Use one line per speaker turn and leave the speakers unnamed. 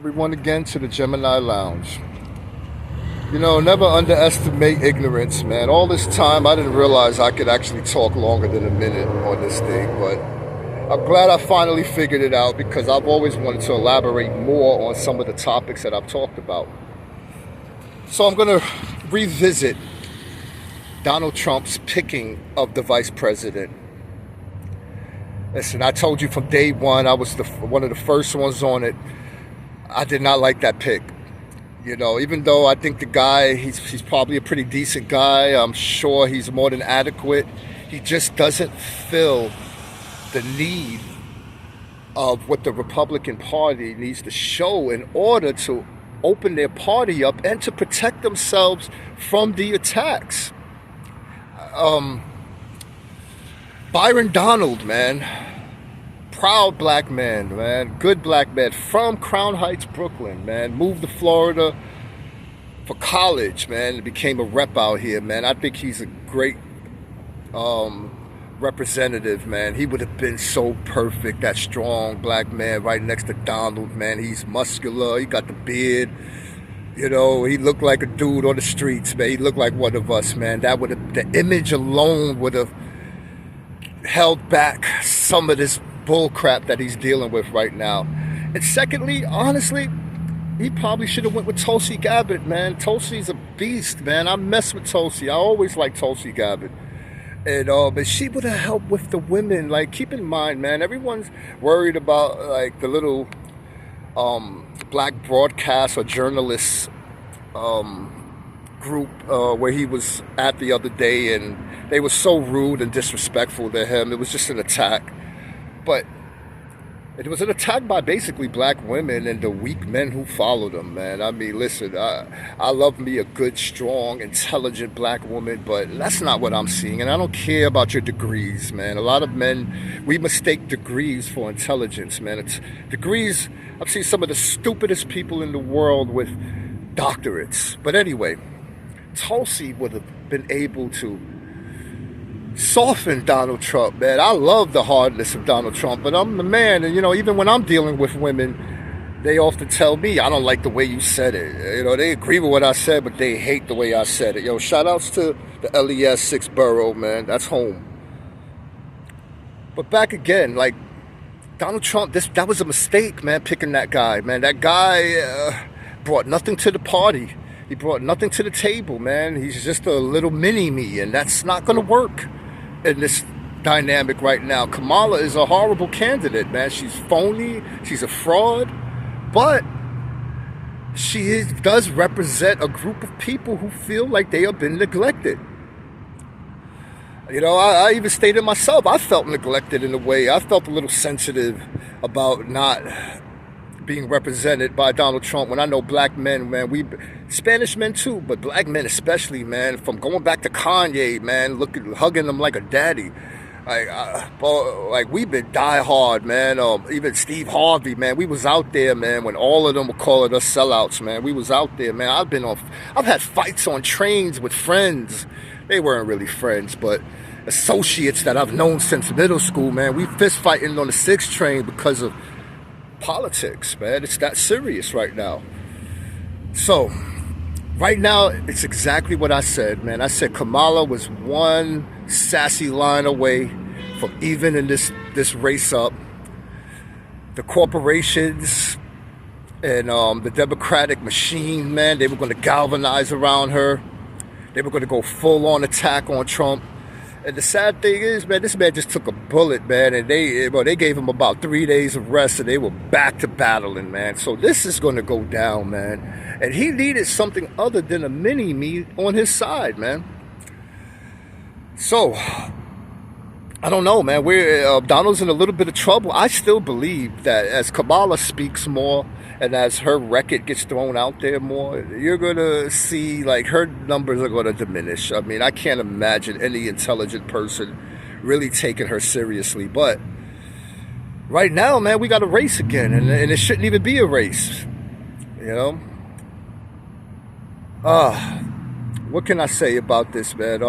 everyone again to the Gemini Lounge. You know, never underestimate ignorance, man. All this time, I didn't realize I could actually talk longer than a minute on this thing, but I'm glad I finally figured it out because I've always wanted to elaborate more on some of the topics that I've talked about. So I'm going to revisit Donald Trump's picking of the vice president. Listen, I told you from day one, I was one of the first ones on it. I did not like that pick. You know, even though I think the guy, he's probably a pretty decent guy. I'm sure he's more than adequate. He just doesn't fill the need of what the Republican Party needs to show in order to open their party up and to protect themselves from the attacks. Byron Donalds, man. Proud black man, man. Good black man from Crown Heights, Brooklyn, man. Moved to Florida for college, man. And became a rep out here, man. I think he's a great representative, man. He would have been so perfect, that strong black man right next to Donald, man. He's muscular. He got the beard. You know, he looked like a dude on the streets, man. He looked like one of us, man. That would have, the image alone would have held back some of this bull crap that he's dealing with right now. And secondly, honestly, he probably should have went with Tulsi Gabbard, man. Tulsi's a beast, man. I mess with Tulsi. I always like Tulsi Gabbard. And but she would have helped with the women. Like, keep in mind, man, everyone's worried about like the little black broadcast or journalists group where he was at the other day, and they were so rude and disrespectful to him. It was just an attack. But it was an attack by basically black women and the weak men who followed them, man. I mean, listen, I love me a good, strong, intelligent black woman, but that's not what I'm seeing. And I don't care about your degrees, man. A lot of men, we mistake degrees for intelligence, man. It's degrees. I've seen some of the stupidest people in the world with doctorates. But anyway, Tulsi would have been able to soften Donald Trump, man. I love the hardness of Donald Trump, but I'm the man, and you know, even when I'm dealing with women, they often tell me, I don't like the way you said it. You know, they agree with what I said, but they hate the way I said it. Yo, shout outs to the LES 6 borough, man. That's home. But back again, like, Donald Trump, that was a mistake, man, picking that guy, man. That guy brought nothing to the party. He brought nothing to the table, man. He's just a little mini-me, and that's not going to work in this dynamic right now. Kamala is a horrible candidate, man. She's phony. She's a fraud. But she does represent a group of people who feel like they have been neglected. You know, I even stated myself, I felt neglected in a way. I felt a little sensitive about not being represented by Donald Trump when I know black men, man, Spanish men too, but black men especially, man, from going back to Kanye, man, hugging him like a daddy. Like we've been die hard, man. Even Steve Harvey, man, we was out there, man, when all of them were calling us sellouts, man. We was out there, man. I've had fights on trains with friends. They weren't really friends, but associates that I've known since middle school, man. We fist fighting on the 6 train because of politics, man. It's that serious right now. So right now, it's exactly what I said, man. I said Kamala was one sassy line away from evening this race up. The corporations and the Democratic machine, man, they were going to galvanize around her. They were going to go full-on attack on Trump. And the sad thing is, man, this man just took a bullet, man, and they gave him about 3 days of rest, and they were back to battling, man. So this is going to go down, man. And he needed something other than a mini-me on his side, man. So, I don't know, man. Donald's in a little bit of trouble. I still believe that as Kamala speaks more and as her record gets thrown out there more, you're going to see, like, her numbers are going to diminish. I mean, I can't imagine any intelligent person really taking her seriously. But right now, man, we got a race again, and it shouldn't even be a race, you know? What can I say about this, man?